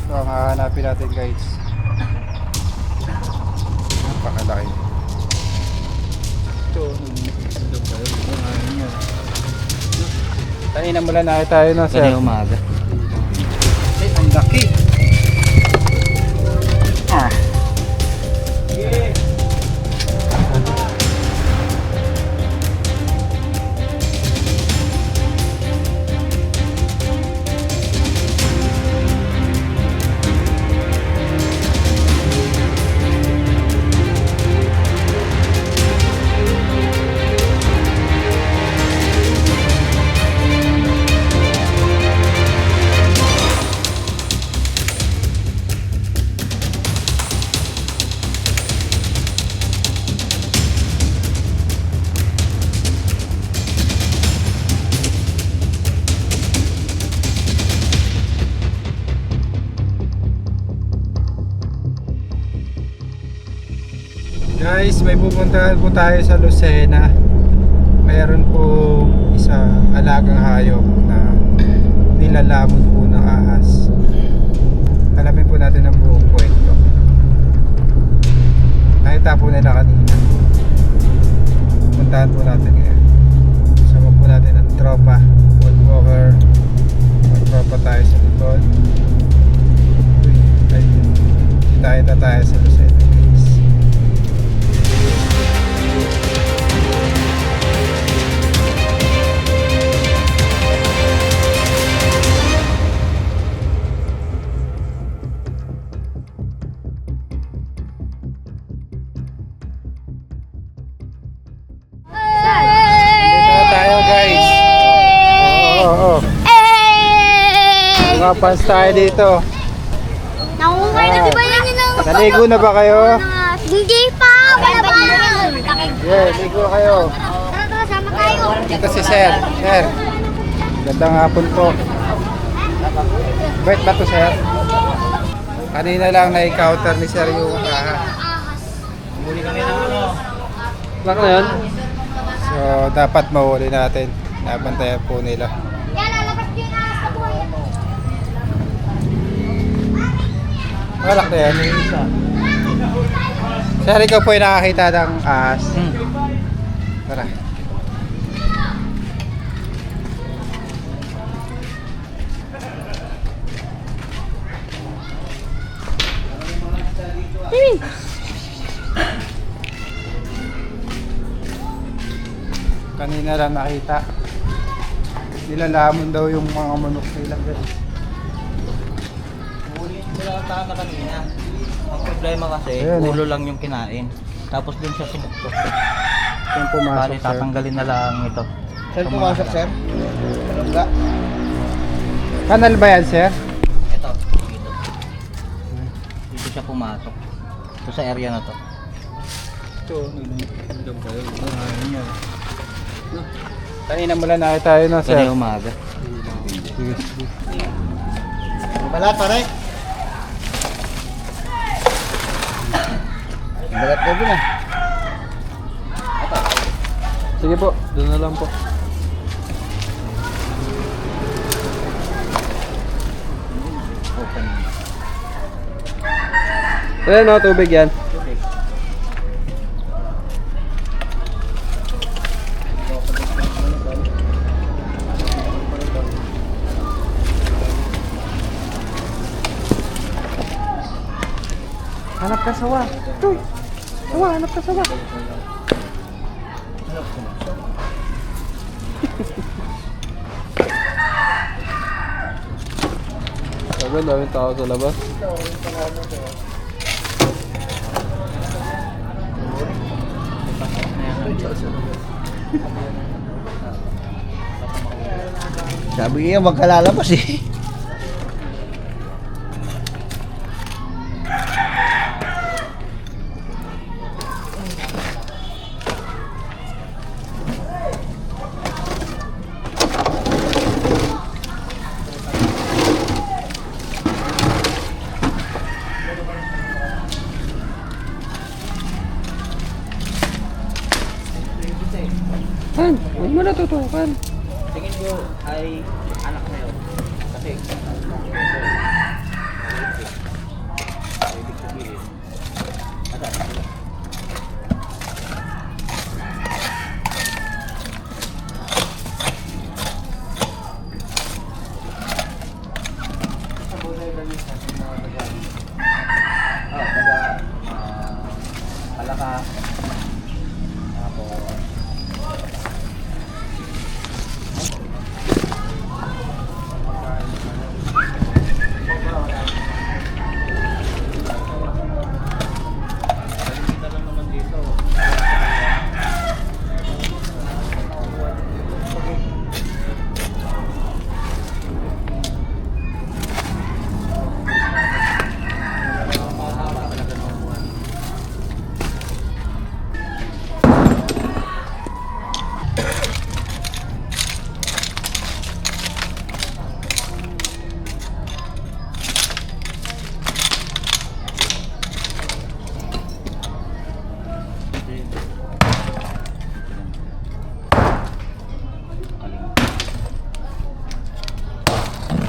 So ang hahanapin natin guys, napakalaki. Ito, kanina mula na tayo na sir. Kanina umaga. Ay, ang laki. Ah. Guys, may pupuntahan po tayo sa Lucena. Mayroon po isang alagang hayop na nilalamon po ng ahas. Alamin po natin ang buong kwento. Nakita po nila kanina. Puntahan po natin ngayon. Sama po natin ang tropa, Woodwalker. Mag-tropa tayo sa likod. Uy, ay, tayo sa Lucena. Pans tayo dito. Nakungay na di ba yan yung... Naligo na ba kayo? Hindi pa! Wala pa! Yeah, ligo kayo. Tara, sama tayo. Ito si Sir. Sir, gandang hapon po. Bait ba to Sir? Kanina lang na-encounter ni Sir yung ahas. Muli kami ng ano. Bakit na yun? So, dapat mahuli natin. Nabantayan po nila. Yan, lalabas yung ahas sa buhay. Malak na yan. Sir, ikaw po yung nakakita ng ahas. Tara. Kanina lang nakita. Nilalamon daw yung mga manok nila guys. Wala tayo na kanina. Ang problema kasi, ayan, ulo lang yung kinain. Tapos dun siya sinuktok. Saan pumasok Bali, Sir? tatanggalin na lang ito. Saan pumasok Sir? Wala. Kanal ba yan Sir? Ito, dito. Dito siya pumasok. Ito sa area na to. Ito, nilang ba yun? Kanina mula nakita tayo na Sir. Kanina umaga. Sige, sige. Balat pare. Balat ka din ah. Sige po, doon na lang po. Open. Ayan o, tubig yan. Hanap ka sawa. Uy! Sawa, hanap ka sawa. Sabi, daming tao sa labas. Sabi niya magkalalabas eh. Han, huwag mo natutukan. Tingin ko ay anak na yun. Kasi Palaka. Tapos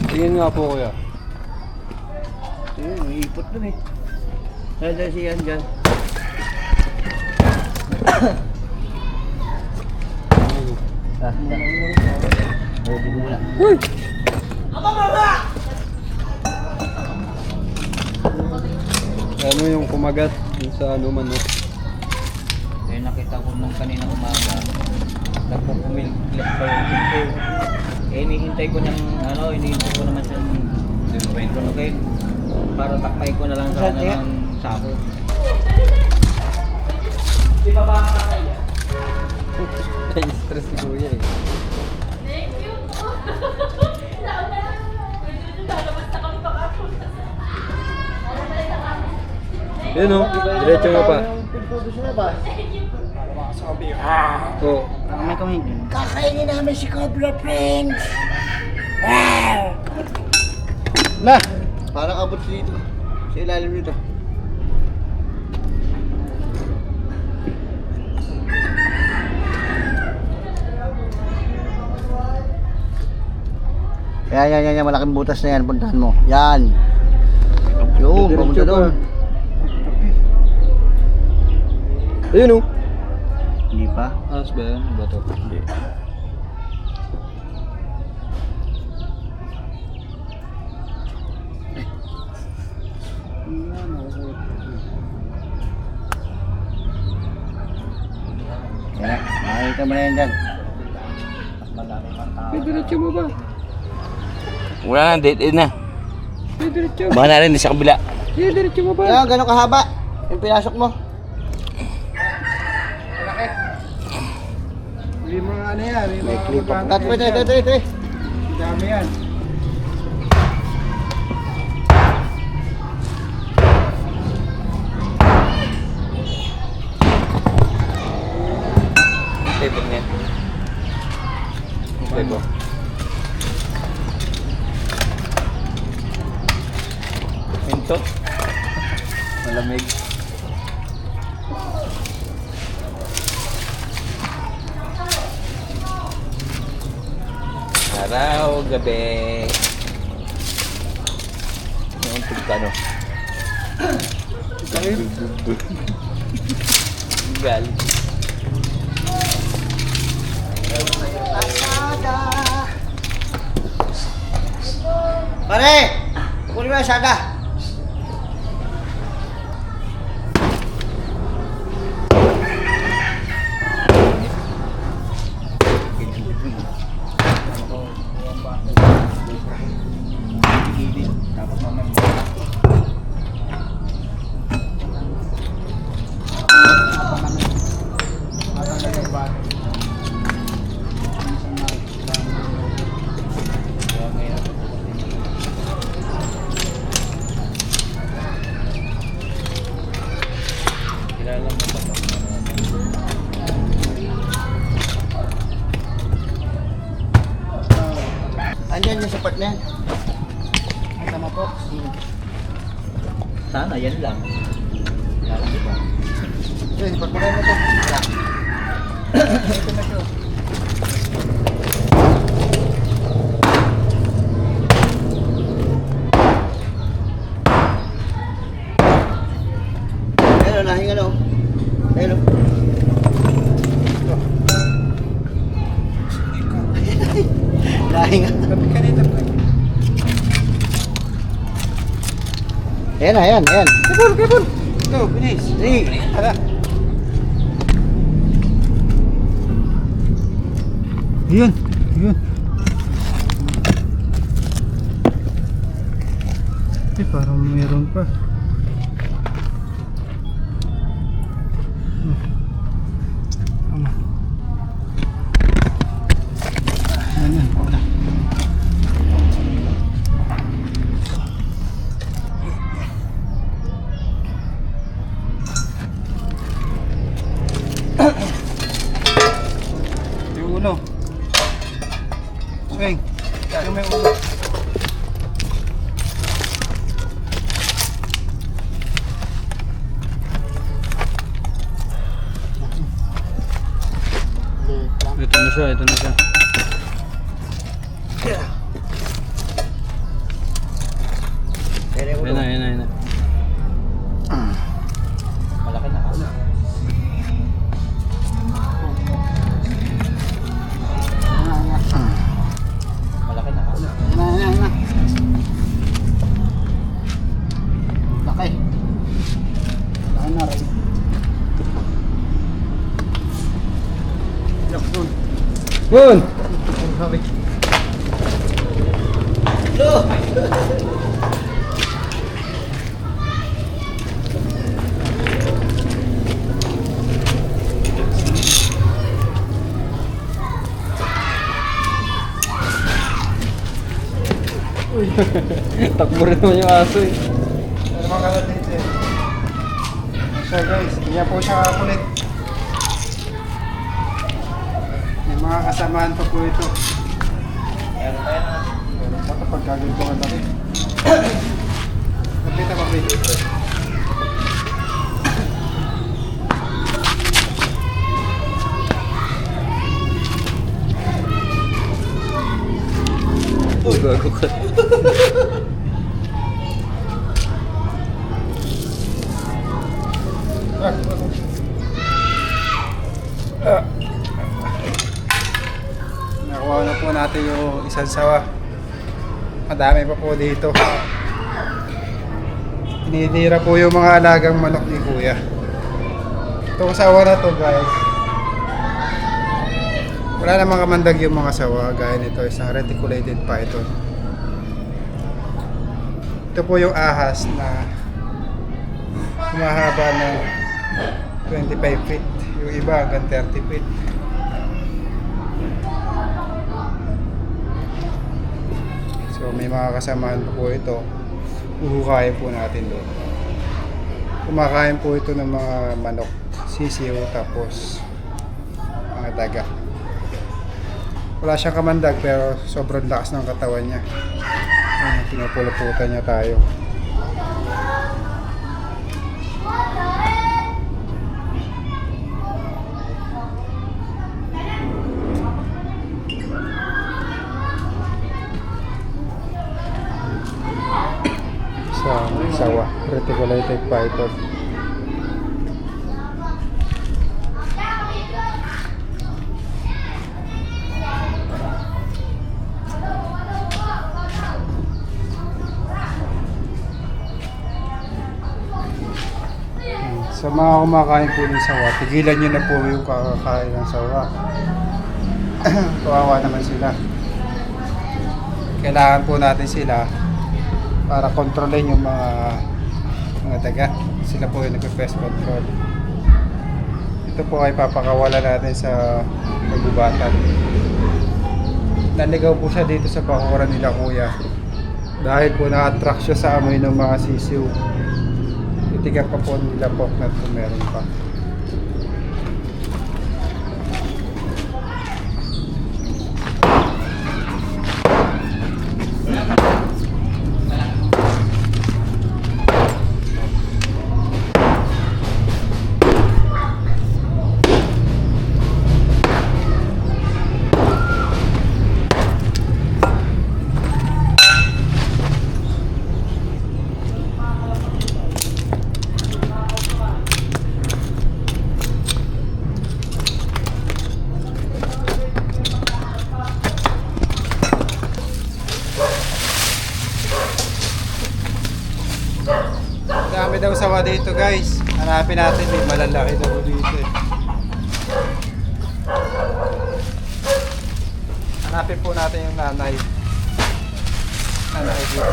Tingin nga po kuya. Ayun, may ipot dun eh. Dahil siya dyan. Ano yung kumagat yung sa ano man, no? kaya nakita ko nung kanina umaga, nagpupumilit pa yung pinto. Eh, hinihintay ko ng hinihintay ko naman siyang kwento na kayo. Para takpay ko na lang sa ng sako. Di ba ba kaya? Stress si kuya eh. Yun o, diretso mo pa. Oo. May kamay. Kakainin namin si Cobra Friends! Wow! Na! Parang abot siya dito. Sa ilalim dito. Yan. Malaking butas na yan. Puntahan mo. Yan. Yun, pumunta doon. Ayun o. Hindi pa. Alas ba yan? Ba ito? Hindi. Yan. Makikita mo na yan dyan. May diretso mo ba? Wala na, dead end na. May diretso. Baka na rin sa kabila. May diretso mo ba? Yan, gano'ng kahaba. Yung pinasok mo. May mga ano yan. May clip up. magkano yan dyan. Ito. Dami yan. Table niya. Table. Pinto. Malamig. Araw, gabi. Yung pagkano? Galing. Pare! Kunin mo yung saga. Tapos mamaya. Kilala mo ba ito? Andyan yung sapat na yan. Tama po. Sana yan lang. Yan, di ba? Sige, sapat mo na ito. Ito na ito. Ayun, nahinga na. Ayun. Nahinga. Tabi ka dito. Ayan na, ayan, ayan. Kebul! Go, bilis! Hala! Yun! Yun! Parang meron pa. Tama. Yan. Wala. Yung ulo. Swing. Yung may ulo. Ito na siya, ito na siya. Ayan na, ayan na, ayan na. Malaki na ka. Malaki na ka. Ayan na. Laki. Laki na rin. Yun! Takbo rin naman yung aso eh. Ano mga kalatit eh. So guys, hindi po siya kulit. May mga kasamaan pa po ito. Meron pa yan ah. Pero sa kapag gagawin ang laki. Kapita pa dito. Gago ka. Nakuha na po natin yung isang sawa. Madami pa po dito. Tinitira po yung mga alagang manok ni Kuya. Itong sawa na to guys. Wala namang kamandag yung mga sawa. Gaya nito, isang reticulated python. Ito po yung ahas na humahaba ng 25 feet. Yung iba hanggang 30 feet. So may mga kasamahan po ito. Uhukayin po natin doon. Kumakain po ito ng mga manok, sisiw, tapos mga daga. Wala siyang kamandag pero sobrang lakas ng katawan niya. Pinupuluputan niya tayo. Sawa, reticulated python. Sa mga kumakain po ng sawa, tigilan nyo na po yung kakakain ng sawa. Kawawa naman sila. Kailangan po natin sila para kontrolin yung mga daga. Sila po yung nagpe-pest control. Ito po ay papakawala natin sa magubatan. Naligaw po siya dito sa bakuran nila Kuya. Dahil po na-attract siya sa amoy ng mga sisiw. Titigan pa po nila po na kung meron pa. daw sawa dito guys. Hanapin natin, may malalaki daw dito eh. Hanapin po natin yung nanay. Nanay dito.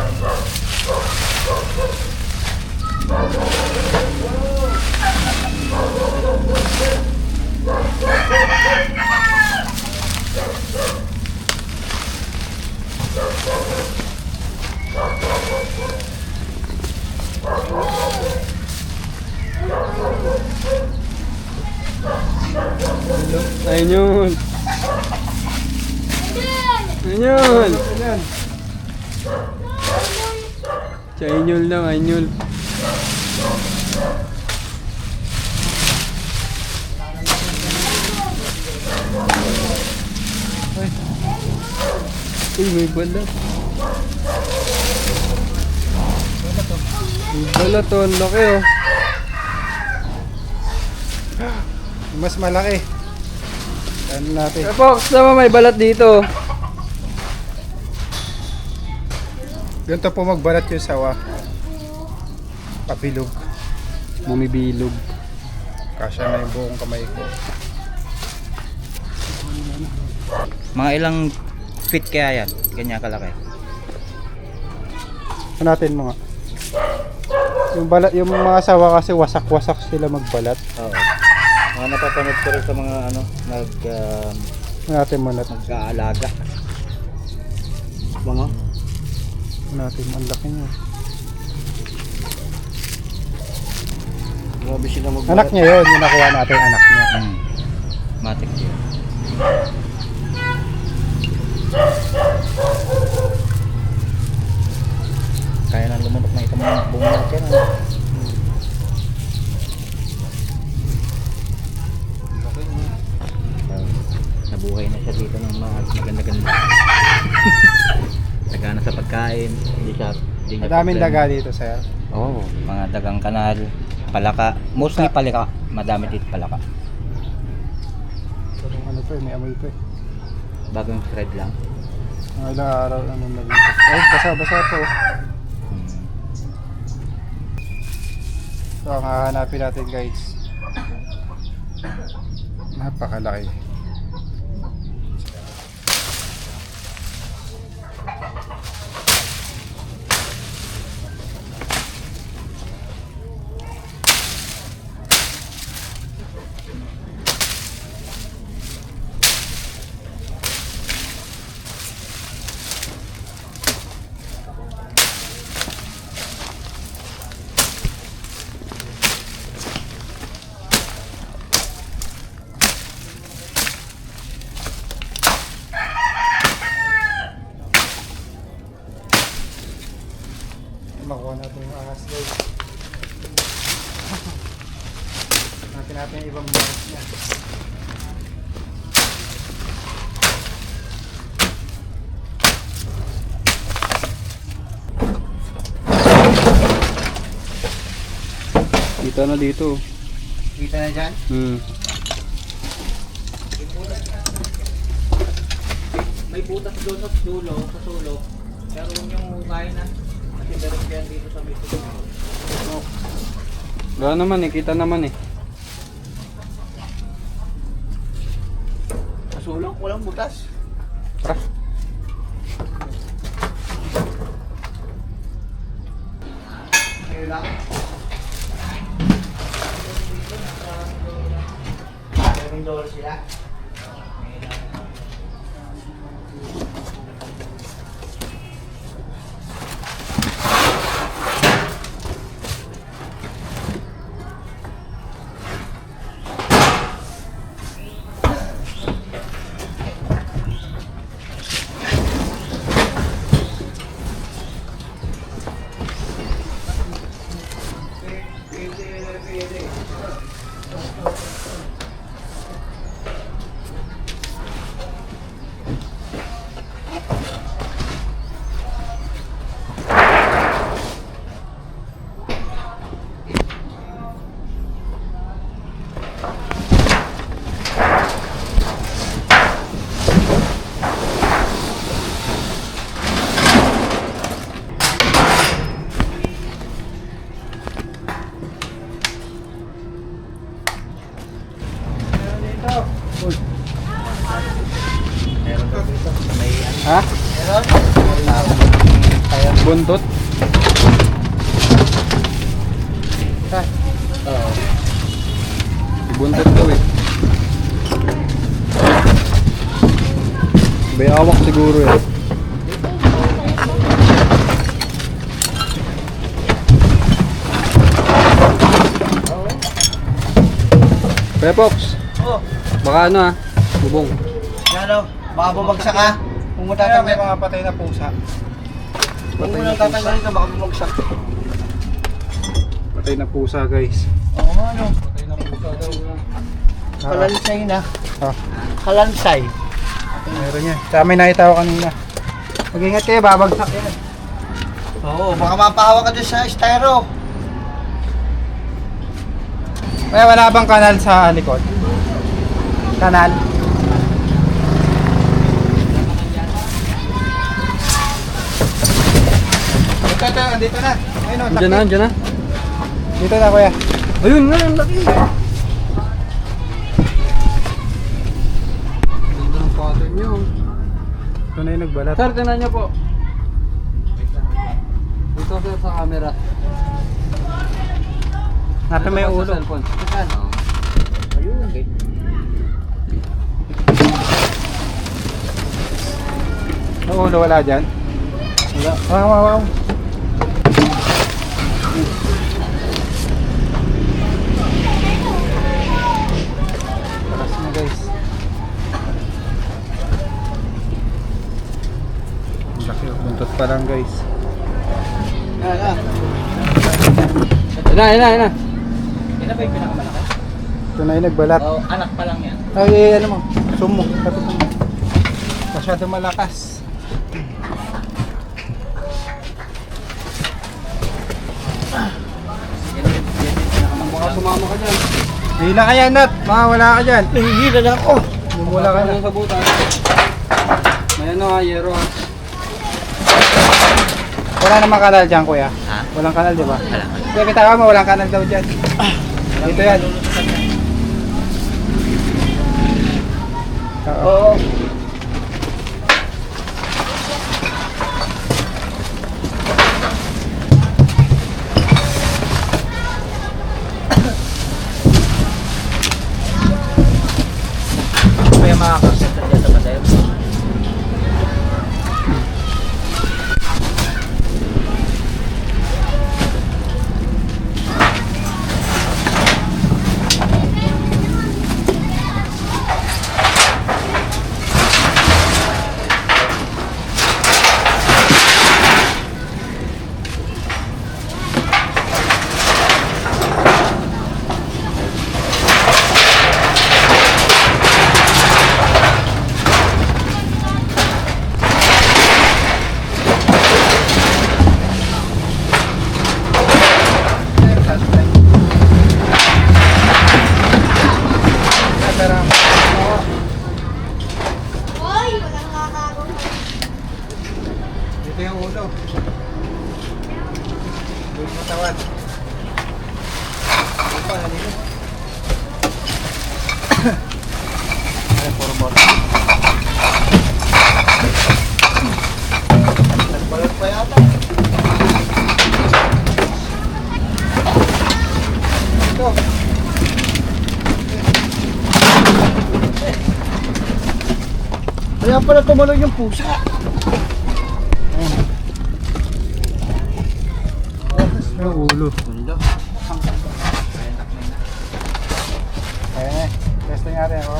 Ayun yun. Ayun yun. Ayan. Ayun lang, ayun. Uy, may balat. May balat oh, ang laki oh. Mas malaki. Ano natin? Eh, Fox, tama may balat dito. Ganito po magbalat yung sawa. Pabilog. Bumibilog. Kasya na yung buong kamay ko. Mga ilang feet kaya yan? Ganyan kalaki. Natin mga. Yung balat, yung mga sawa kasi wasak-wasak sila magbalat. Oo. Mga napapanood ko rin sa mga Natin muna. nag-aalaga. Mga? Natin, ang laki niya. Grabe sila mag Anak niya yun, yung nakuha natin, anak niya. Matik yun. Kaya nang lumunok na itong mga bunga natin. Nabuhay na siya dito ng mga maganda-ganda. Tagana sa pagkain. Hindi siya Madaming daga dito, sir. Oo, mga dagang kanal, palaka. Mostly palaka. Madami dito palaka. So, ano to, may amoy to eh. Bagong thread lang. Mga ilang araw na naman dito. Ay, basa-basa to. So, ang hahanapin natin guys. Napakalaki. Makuha natin yung ahas guys. Natin natin yung ibang ahas niya. Kita na dito. Kita na dyan? May butas doon sa dulo, sa sulok. Pero huwag niyong hukayin na. Kasi dapat yan dito sa bito. Wala naman eh, kita naman eh. Sa sulok, walang butas. Tara. Ngayon lang. $7 sila. Buntot. Ah, Oo. Buntot daw eh. May awak siguro eh. Pepox, Oh, baka ano ah, bubong. yan o. Baka bumagsak ka. Kung mo kaya may tatanggal. mga patay na pusa. Kung mo nang tatanggalin ka, baka bumagsak. Patay na pusa guys. Oo, ano. Patay na pusa daw. Kalansay na. Ah, Kalansay. meron yan. Tsaka may nakita ko kanina. Mag-ingat kayo, babagsak yan. Oo, baka mapahawa ka dyan sa styro. Kaya wala bang kanal sa likod? Kanal? Ito, andito na. Ayun o, Andiyan na, andiyan na. dito na kuya. Ayun nga, ang laki. Ganda ng pattern niyo. Ito na yung nagbalat. Sir, tingnan niyo po. Dito sir sa camera. Nasa may Dito po ulo. sa cellphone. Saan? Ayun. Okay. Ang ulo wala dyan? Wala. Wow, wow, wow. Takas na guys. Ang laki, buntot pa lang guys. Yan na. Ayun na, ayun na, ayun na. Yan na ba yung pinakamalaki? Ito na yung nagbalat. Oo, anak pa lang yan. Ay, ano mo? Sumo. Kapit mo. Masyado malakas. Baka sumama ka dyan. Hila ka yan, Nat. Wala ka dyan. Nahihila na ako. Mumula ka na. Sa butas. May ano ha, yero ha. Wala namang kanal dyan, kuya. Ha? Walang kanal, di ba? Wala. Kaya kita mo, walang kanal daw dyan. Dito yan. Oo. Oo. Kaya makakasip na dyan sa batayo. Hoy, walang nakakagawa. Dito yung ulo. Dito yung katawan. Dito pa, nandito. Ay, puro bota. Nagbalat pa yata. Ito. Kaya pala tumalon yung pusa. Yung ulo. Ganda. Ayan eh. Testing natin. Ako.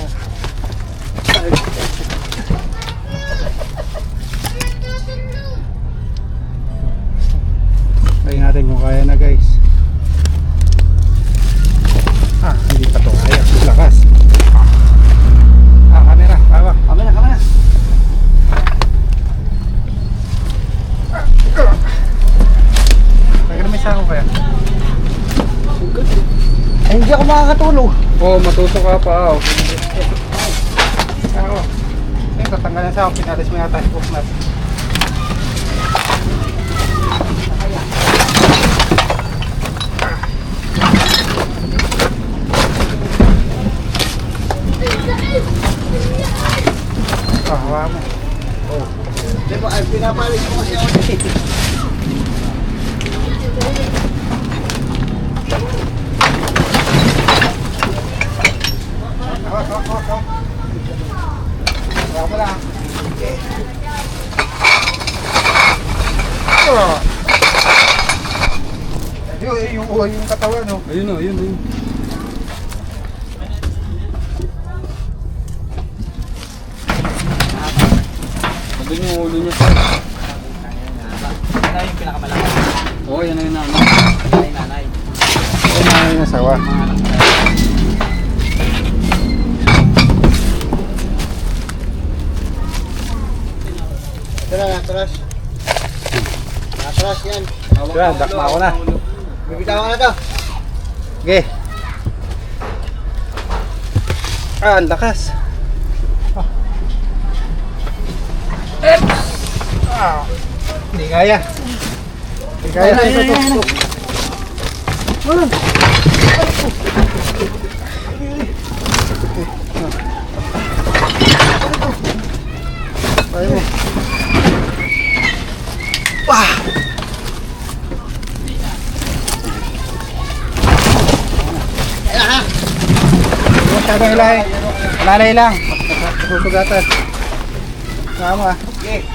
Try natin kung kaya na guys. Hindi pa to kaya. Lakas. Camera. Hawak. Kami na, kami na. Kaya may sako kaya. Ay, hindi ako makakatulog. Oo, matusok ka pa. Oh. Sako. Ayun, tatanggalan sa ako. Pinalis mo yata yung hook nut. Hawa mo. Di ba, ay, pinapalis ko kasi ako dito. Yung katawan, no? Ayun o, ayun. Sabi niyo ulo niya sir. Ito yung pinakamalaki. Oo, yan na yun ano. Nanay. Ay, nanay na sawa. Mga anak na. Ito na, atras. Atras yan. Yan, dakma ako na. Bibitawan ka na to. Okay. Ah, ang lakas. Hindi kaya. Hindi kaya. Ito. Kaya mo. Ayan ha. Masyadong ilay. Lalay lang. Susugatan. Sama. Okay.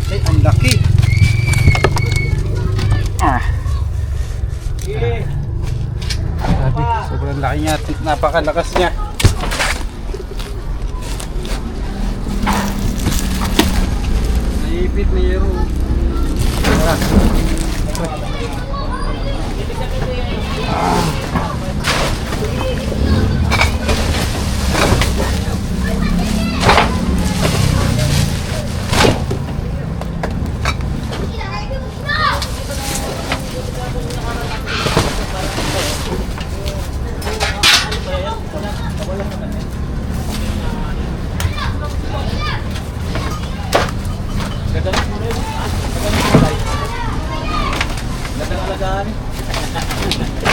Ay, ang laki. Sabi, sobrang laki niya. Napakalakas niya. Naipit na yero.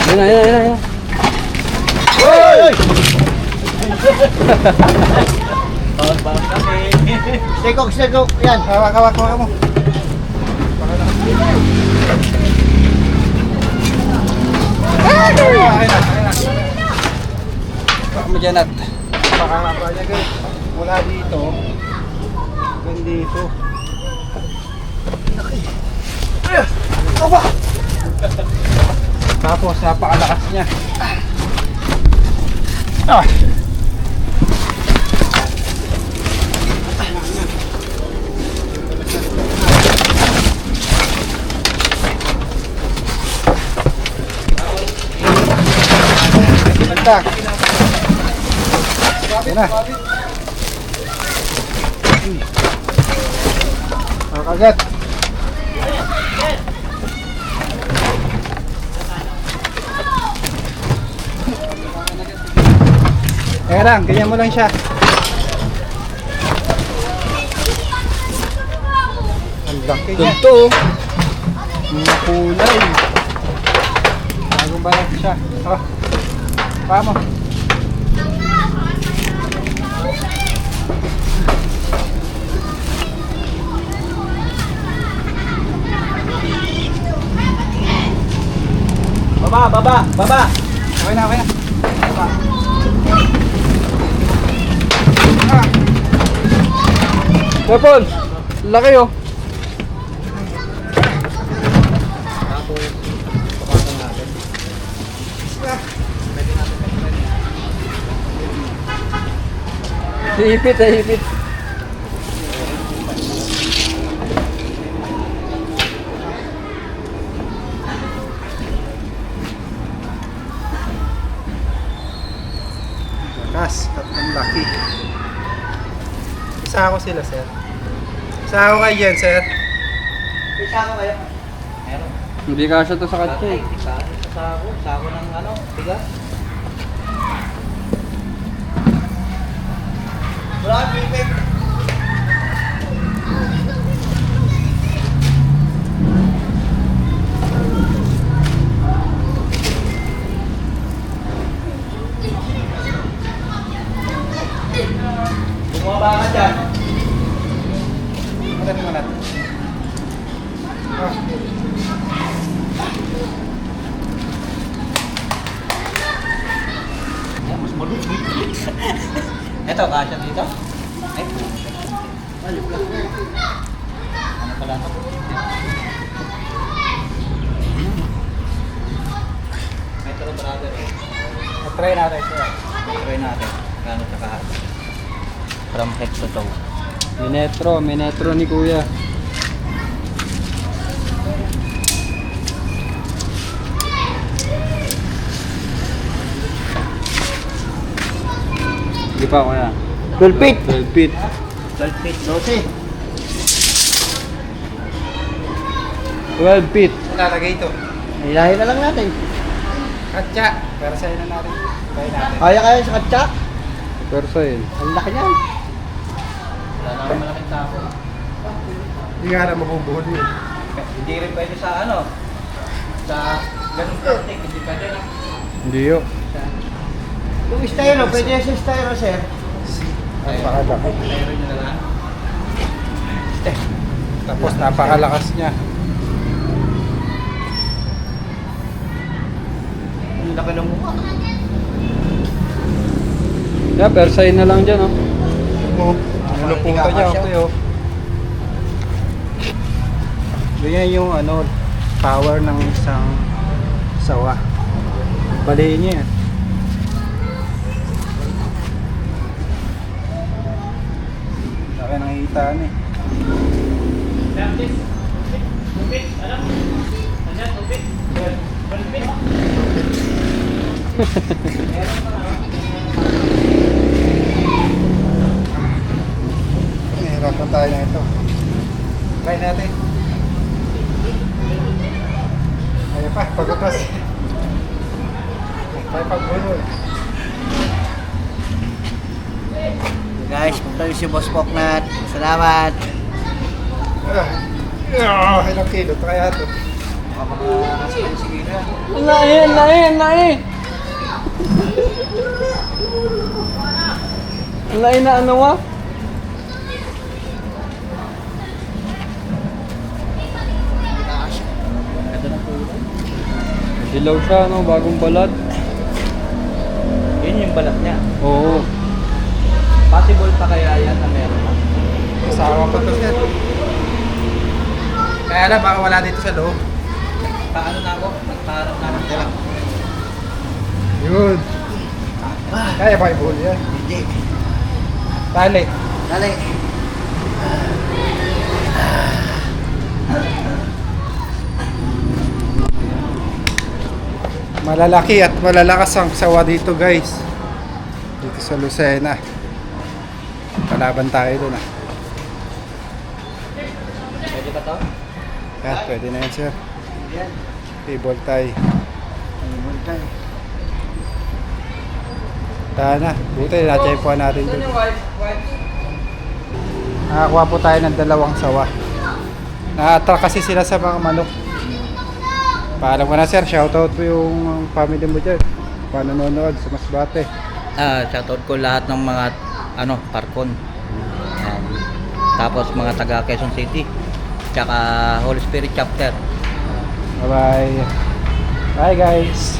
Yan na, yan na, yan na. Hoy! Bawal kami. Stay cook. Yan. Hawak mo. Akin na. Baka mo dyan at baka nga niya guys. Mula dito. Hanggang dito. Tapos napakalakas niya. Banta. Yan na. Kakagat. Kaya lang, ganyan mo lang siya. Ang laki niya. Ito. Mga kulay. Bagong balat siya. Oh. Paano? Baba. Okay na. Weapon! Laki oh. Hipit. Lakas at ang laki. Isa ako sila, sir. Isa ako kay Jen, sir. Isa ka kayo. Meron. Hindi kasya to sa katya eh. Sako ng ano, tiga. Wala kang pipip. Bumaba ka dyan. Matanin mo natin. Oh. Mas malupit. Ito, kasya dito. Ay, ano pala ito? Try natin sir. Try natin. Kano sa kahaba. From head to toe. Minetro ni kuya. Sige pa kuya. 12 feet. 12 feet. 12 feet. 12. 12 feet. Lalagay ito. Hilahin na lang natin. Katsa. Pero sa'yo na natin. Try natin. Kaya sa katsa. Persa yun. Ang laki niyan. Wala naman malaking tapo. Hindi nga na mabubuhol yun. Hindi rin pwede sa ano. Sa ganung plastic. Hindi pwede na. Hindi yun. Yung styro, pwede sa styro, sir. Napakalaki. Layro nyo na lang. Tapos napakalakas niya. Ang laki ng mukha. Yeah, persain na lang dyan oh. Ano punta niya? Okay oh. Ganyan yung ano, power ng isang sawa. Baliin niya yan. Laki ng hitaan eh. Hirapan tayo na ito. Try natin. Ayan pa, pagutas. Tayo pagbunol. Guys, punta rin si Boss Poknat. Salamat. Ilang kilo? Kaya ito. Sige na. Lain! Lain na ano wa? Ganda ng kulay. Dilaw siya no, bagong balat. Yun yung balat niya. Oo. Possible pa kaya yan na meron na. Kasama pa ito siya. Kaya lang, baka wala dito sa loob. Paano na ako? Nagparang na ako. Yun. Kaya ba i-bull yan? Hindi. Tali. Dali. Malalaki at malalakas ang sawa dito guys. Dito sa Lucena. Palaban tayo doon ah. Pwede ba to? Yan, pwede na yan sir. Yan. Table tie. Ang buntay. Kaya na. Buti na-chepuan natin doon. Nakakuha po tayo ng dalawang sawa. Na-attract kasi sila sa mga manok. Paalam ko na sir, shoutout po yung family mo dyan. Panonood sa Masbate. Shoutout ko lahat ng mga Parkon. Ayan. Tapos mga taga Quezon City. Tsaka Holy Spirit Chapter. Bye bye. Bye guys.